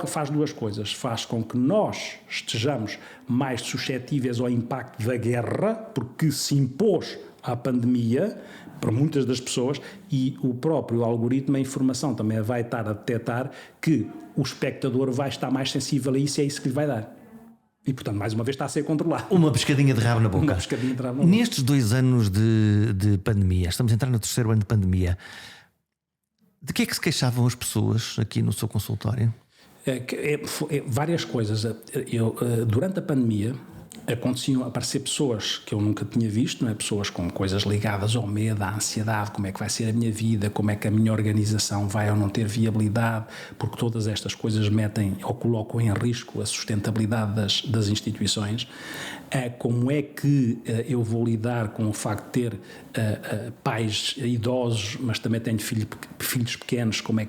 faz duas coisas. Faz com que nós estejamos mais suscetíveis ao impacto da guerra, porque se impôs à pandemia para muitas das pessoas, e o próprio algoritmo, a informação também vai estar a detectar que o espectador vai estar mais sensível a isso e é isso que lhe vai dar. E, portanto, mais uma vez está a ser controlado. Uma pescadinha de rabo na boca. Uma pescadinha de rabo na boca. Nestes 2 anos de pandemia, estamos a entrar no 3º ano de pandemia, de que é que se queixavam as pessoas aqui no seu consultório? Várias coisas. Durante a pandemia aconteciam aparecer pessoas que eu nunca tinha visto, não é? Pessoas com coisas ligadas ao medo, à ansiedade, como é que vai ser a minha vida, como é que a minha organização vai ou não ter viabilidade, porque todas estas coisas metem ou colocam em risco a sustentabilidade das instituições. Como é que eu vou lidar com o facto de ter pais idosos, mas também tenho filhos pequenos, como é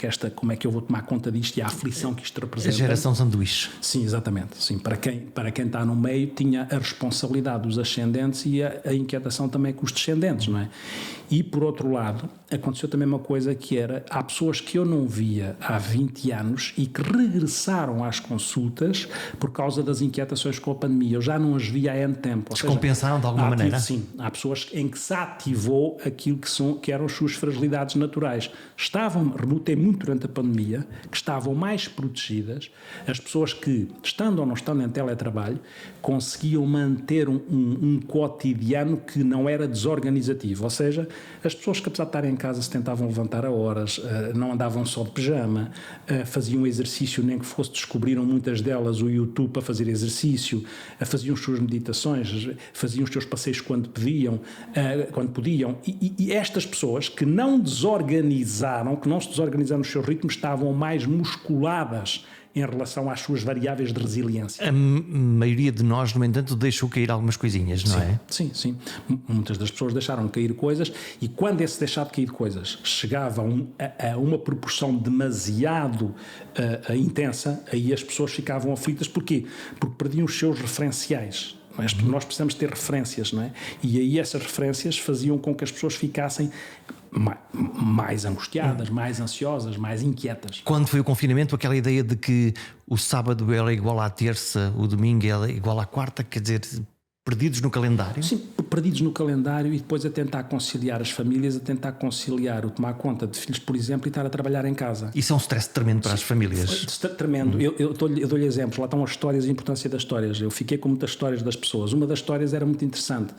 que eu vou tomar conta disto e a aflição que isto representa? A geração sanduíche. Sim, exatamente. Sim, para quem está no meio, tinha tinha a responsabilidade dos ascendentes e a inquietação também com os descendentes, não é? E, por outro lado, aconteceu também uma coisa que era, há pessoas que eu não via há 20 anos e que regressaram às consultas por causa das inquietações com a pandemia. Eu já não as via há N tempo. Descompensaram de alguma maneira? Sim, há pessoas em que se ativou aquilo que eram as suas fragilidades naturais. Notei muito durante a pandemia, que estavam mais protegidas, as pessoas que, estando ou não estando em teletrabalho, conseguiam manter um cotidiano que não era desorganizativo, ou seja, as pessoas que apesar de estarem em casa se tentavam levantar a horas, não andavam só de pijama, faziam exercício, nem que fosse, descobriram muitas delas o YouTube para fazer exercício, faziam as suas meditações, faziam os seus passeios quando podiam, e estas pessoas que não desorganizaram, que não se desorganizaram nos seus ritmos, estavam mais musculadas em relação às suas variáveis de resiliência. A maioria de nós, no entanto, deixou cair algumas coisinhas, não é? Sim. Muitas das pessoas deixaram cair coisas e quando esse deixar de cair coisas chegava a uma proporção demasiado intensa, aí as pessoas ficavam aflitas. Porquê? Porque perdiam os seus referenciais. Nós precisamos ter referências, não é? E aí essas referências faziam com que as pessoas ficassem mais angustiadas, mais ansiosas, mais inquietas. Quando foi o confinamento, aquela ideia de que o sábado era igual à terça, o domingo era igual à quarta, quer dizer, perdidos no calendário? Sim, perdidos no calendário e depois a tentar conciliar as famílias, a tentar conciliar o tomar conta de filhos, por exemplo, e estar a trabalhar em casa. Isso é um stress tremendo para as famílias. Tremendo. Eu dou-lhe exemplos. Lá estão as histórias e a importância das histórias. Eu fiquei com muitas histórias das pessoas. Uma das histórias era muito interessante,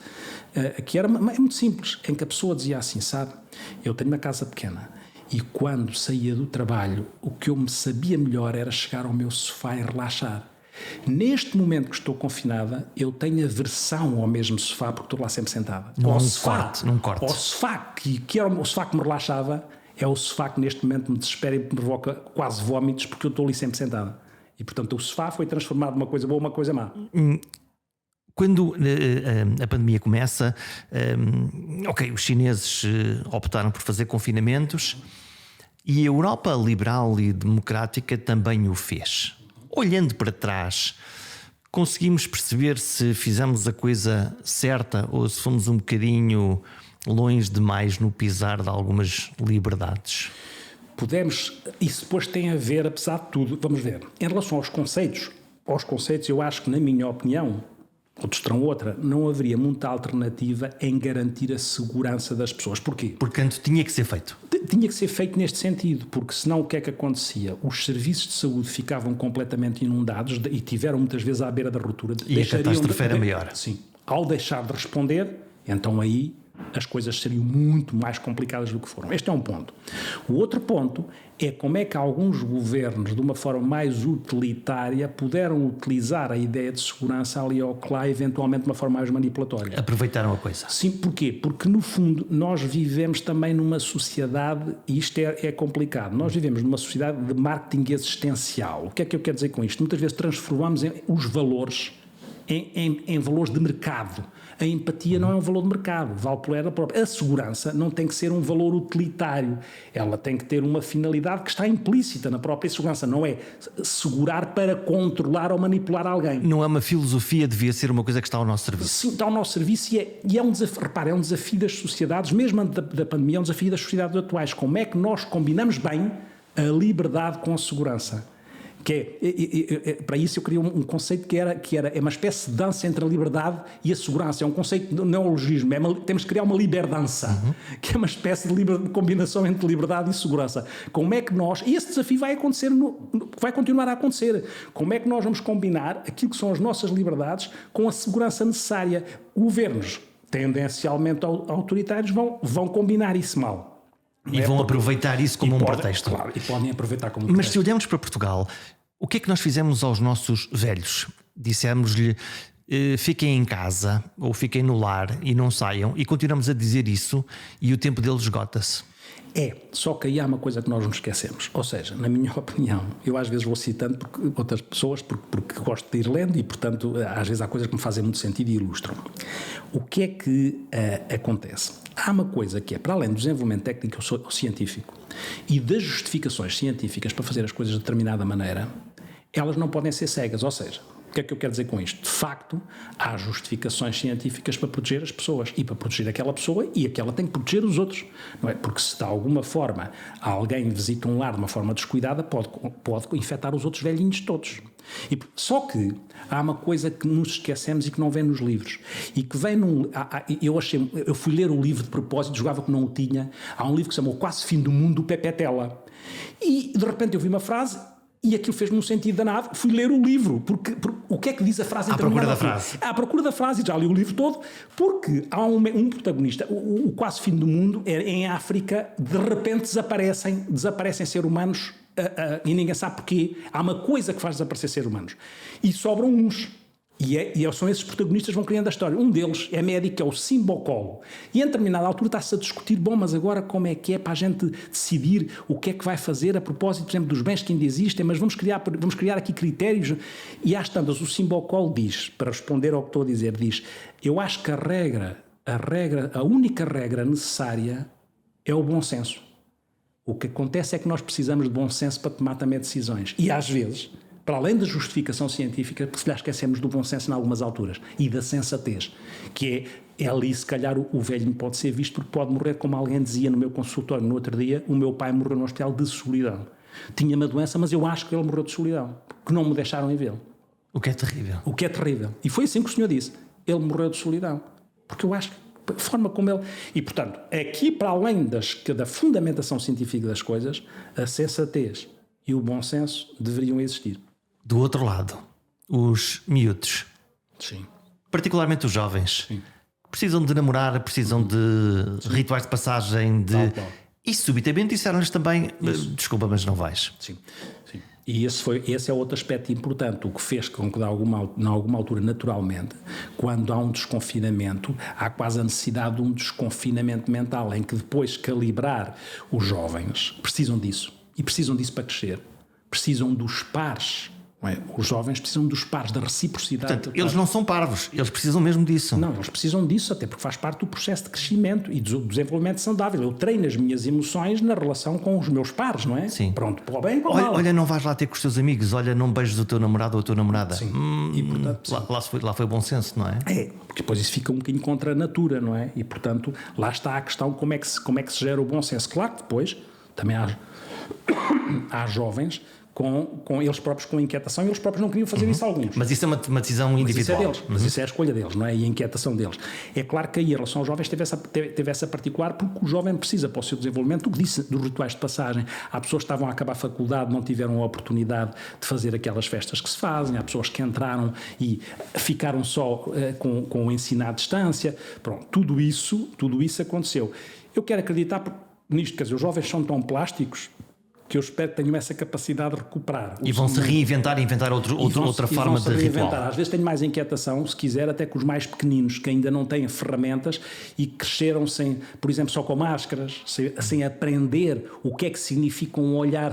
que é muito simples, em que a pessoa dizia assim, sabe, eu tenho uma casa pequena e quando saía do trabalho, o que eu me sabia melhor era chegar ao meu sofá e relaxar. Neste momento que estou confinada, eu tenho aversão ao mesmo sofá porque estou lá sempre sentada. Não há um corte. O sofá que era o sofá que me relaxava é o sofá que neste momento me desespera e me provoca quase vómitos porque eu estou ali sempre sentada. E portanto o sofá foi transformado numa coisa boa, uma coisa má. Quando a pandemia começa, os chineses optaram por fazer confinamentos e a Europa liberal e democrática também o fez. Olhando para trás, conseguimos perceber se fizemos a coisa certa ou se fomos um bocadinho longe demais no pisar de algumas liberdades? Podemos, isso depois tem a ver, apesar de tudo, vamos ver, em relação aos conceitos eu acho que, na minha opinião, outros terão outra, não haveria muita alternativa em garantir a segurança das pessoas. Porquê? Portanto, tinha que ser feito. Tinha que ser feito neste sentido, porque senão o que é que acontecia? Os serviços de saúde ficavam completamente inundados e tiveram muitas vezes à beira da ruptura. E a catástrofe era maior. Sim. Ao deixar de responder, então aí as coisas seriam muito mais complicadas do que foram. Este é um ponto. O outro ponto é como é que alguns governos, de uma forma mais utilitária, puderam utilizar a ideia de segurança ali ao que lá, eventualmente de uma forma mais manipulatória. Aproveitaram a coisa. Sim, porquê? Porque no fundo nós vivemos também numa sociedade, e isto é complicado, nós vivemos numa sociedade de marketing existencial. O que é que eu quero dizer com isto? Muitas vezes transformamos os valores em valores de mercado. A empatia não é um valor de mercado, vale por ela própria. A segurança não tem que ser um valor utilitário, ela tem que ter uma finalidade que está implícita na própria segurança, não é segurar para controlar ou manipular alguém. Não é uma filosofia, devia ser uma coisa que está ao nosso serviço. Sim, está ao nosso serviço e é um desafio, repare, é um desafio das sociedades, mesmo antes da pandemia, é um desafio das sociedades atuais. Como é que nós combinamos bem a liberdade com a segurança? Para isso eu criei um conceito que é uma espécie de dança entre a liberdade e a segurança. É um conceito de neologismo. Temos que criar uma liberdança, que é uma espécie de combinação entre liberdade e segurança. Como é que nós... E esse desafio vai acontecer, vai continuar a acontecer. Como é que nós vamos combinar aquilo que são as nossas liberdades com a segurança necessária? Governos tendencialmente autoritários vão combinar isso mal. E vão aproveitar isso como um pretexto. Claro, e podem aproveitar como um pretexto. Mas se olharmos para Portugal, o que é que nós fizemos aos nossos velhos? Dissemos-lhe fiquem em casa ou fiquem no lar e não saiam, e continuamos a dizer isso e o tempo deles esgota-se. Só que aí há uma coisa que nós nos esquecemos. Ou seja, na minha opinião, eu às vezes vou citando outras pessoas porque gosto de ir lendo e, portanto, às vezes há coisas que me fazem muito sentido e ilustram. O que é que acontece? Há uma coisa que é, para além do desenvolvimento técnico ou científico e das justificações científicas para fazer as coisas de determinada maneira, elas não podem ser cegas. Ou seja, O que é que eu quero dizer com isto? De facto, há justificações científicas para proteger as pessoas e para proteger aquela pessoa, e aquela tem que proteger os outros, não é? Porque se de alguma forma alguém visita um lar de uma forma descuidada, pode infectar os outros velhinhos todos. Só que há uma coisa que nos esquecemos e que não vem nos livros, e que vem eu fui ler o livro de propósito, jogava que não o tinha. Há um livro que se chamou Quase Fim do Mundo, do Pepe Tela, e de repente eu vi uma frase e aquilo fez-me um sentido danado. Fui ler o livro, porque o que é que diz a frase? À procura da frase. À procura da frase, e já li o livro todo, porque há um protagonista, o Quase Fim do Mundo, em África, de repente desaparecem seres humanos, e ninguém sabe porquê. Há uma coisa que faz desaparecer seres humanos, e sobram uns. E são esses protagonistas que vão criando a história. Um deles é médico, que é o Simbocolo. E em determinada altura está-se a discutir, mas agora como é que é para a gente decidir o que é que vai fazer a propósito, por exemplo, dos bens que ainda existem, mas vamos criar aqui critérios. E às tantas, o Simbocolo diz, para responder ao que estou a dizer, diz: eu acho que a única regra necessária é o bom senso. O que acontece é que nós precisamos de bom senso para tomar também decisões. E às vezes, para além da justificação científica, se lhe esquecemos do bom senso em algumas alturas e da sensatez, que é ali, se calhar, o velhinho pode ser visto porque pode morrer, como alguém dizia no meu consultório no outro dia. O meu pai morreu no hospital de solidão. Tinha uma doença, mas eu acho que ele morreu de solidão, porque não me deixaram ir vê-lo. O que é terrível. O que é terrível. E foi assim que o senhor disse: ele morreu de solidão. Porque eu acho que a forma como ele... E, portanto, aqui, para além da fundamentação científica das coisas, a sensatez e o bom senso deveriam existir. Do outro lado, os miúdos, Sim. particularmente os jovens, Sim. precisam de namorar, precisam de rituais de passagem, Tal. E subitamente disseram-lhes também: desculpa, mas não vais. Sim. E esse é outro aspecto importante, o que fez com que, em alguma altura, naturalmente, quando há um desconfinamento, há quase a necessidade de um desconfinamento mental, em que depois calibrar os jovens precisam disso. E precisam disso para crescer. Precisam dos pares. Não é? Os jovens precisam dos pares, da reciprocidade. Portanto, eles não são parvos, eles precisam mesmo disso. Não, eles precisam disso, até porque faz parte do processo de crescimento e do desenvolvimento saudável. Eu treino as minhas emoções na relação com os meus pares, não é? Sim. Pronto, para o bem e para o mal. Olha, não vais lá ter com os teus amigos, olha, não beijes o teu namorado ou a tua namorada. Sim. E, portanto, Lá foi bom senso, não é? É, porque depois isso fica um bocadinho contra a natura, não é? E, portanto, lá está a questão como é que se gera o bom senso. Claro que depois também há jovens com eles próprios com inquietação, e eles próprios não queriam fazer isso a alguns. Mas isso é uma decisão individual. Mas isso é deles, mas isso é a escolha deles, não é? E a inquietação deles. É claro que aí, em relação aos jovens, teve essa particular, porque o jovem precisa, para o seu desenvolvimento, o que disse dos rituais de passagem. Há pessoas que estavam a acabar a faculdade, não tiveram a oportunidade de fazer aquelas festas que se fazem, há pessoas que entraram e ficaram só com o ensino à distância. Pronto, tudo isso aconteceu. Eu quero acreditar nisto, quer dizer, os jovens são tão plásticos que eu espero que tenham essa capacidade de recuperar. E vão-se reinventar e inventar outra forma de ritual. Às vezes tenho mais inquietação, se quiser, até com os mais pequeninos, que ainda não têm ferramentas e cresceram sem, por exemplo, só com máscaras, sem aprender o que é que significa um olhar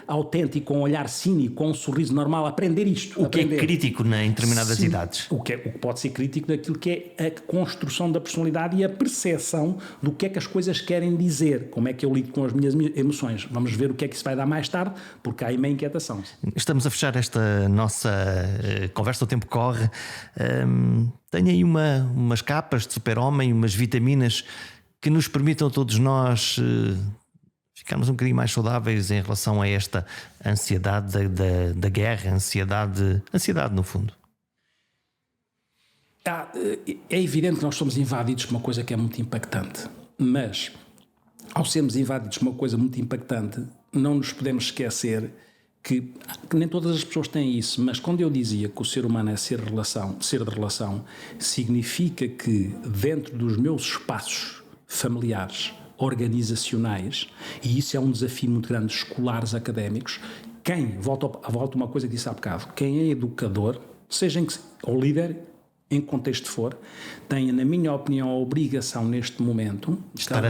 autêntico, um olhar cínico, com um sorriso normal, aprender isto. O que é crítico em determinadas idades. O que pode ser crítico daquilo que é a construção da personalidade e a percepção do que é que as coisas querem dizer, como é que eu lido com as minhas emoções. Vamos ver o que é que isso vai dar mais tarde, porque há aí uma inquietação. Estamos a fechar esta nossa conversa, o tempo corre. Tenho aí umas capas de super-homem, umas vitaminas que nos permitam a todos nós ficarmos um bocadinho mais saudáveis em relação a esta ansiedade da guerra, ansiedade no fundo. É evidente que nós somos invadidos por uma coisa que é muito impactante, mas ao sermos invadidos por uma coisa muito impactante, não nos podemos esquecer que nem todas as pessoas têm isso, mas quando eu dizia que o ser humano é ser de relação, significa que dentro dos meus espaços familiares, organizacionais, e isso é um desafio muito grande, escolares, académicos, volta a uma coisa que disse há bocado, quem é educador, seja ou líder, em que contexto for, tenha, na minha opinião, a obrigação neste momento estar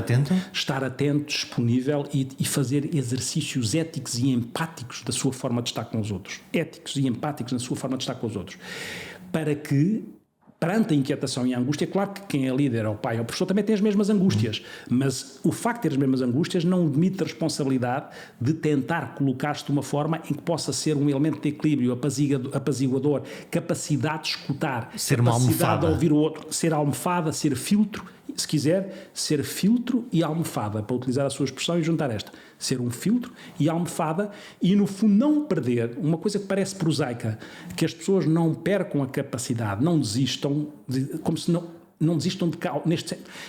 atento, disponível e fazer exercícios éticos e empáticos da sua forma de estar com os outros. Éticos e empáticos na sua forma de estar com os outros. Para que perante a inquietação e a angústia, claro que quem é líder, ou o pai ou o professor, também tem as mesmas angústias, mas o facto de ter as mesmas angústias não demite a responsabilidade de tentar colocar-se de uma forma em que possa ser um elemento de equilíbrio, apaziguador, capacidade de escutar, ser uma capacidade almofada. de ouvir o outro, ser almofada, ser filtro, se quiser, ser filtro e almofada, para utilizar a sua expressão e juntar esta. Ser um filtro e almofada e, no fundo, não perder uma coisa que parece prosaica, que as pessoas não percam a capacidade, não desistam, como se não desistam de cá.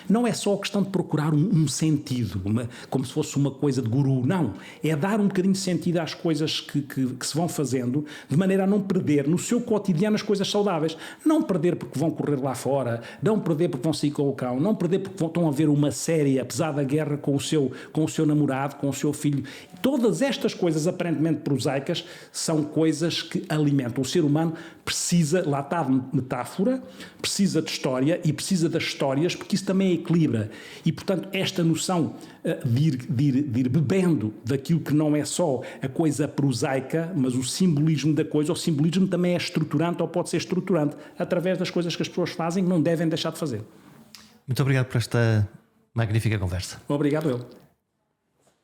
Não é só a questão de procurar um sentido, como se fosse uma coisa de guru, não. É dar um bocadinho de sentido às coisas que se vão fazendo, de maneira a não perder no seu cotidiano as coisas saudáveis. Não perder porque vão correr lá fora, não perder porque vão sair com o cão, não perder porque estão a ver uma série, apesar da guerra, com o seu namorado, com o seu filho. Todas estas coisas aparentemente prosaicas são coisas que alimentam. O ser humano precisa, lá está a metáfora, precisa de história e precisa das histórias, porque isso também equilibra. E, portanto, esta noção de ir bebendo daquilo que não é só a coisa prosaica, mas o simbolismo da coisa, o simbolismo também é estruturante ou pode ser estruturante através das coisas que as pessoas fazem que não devem deixar de fazer. Muito obrigado por esta magnífica conversa. Obrigado, eu.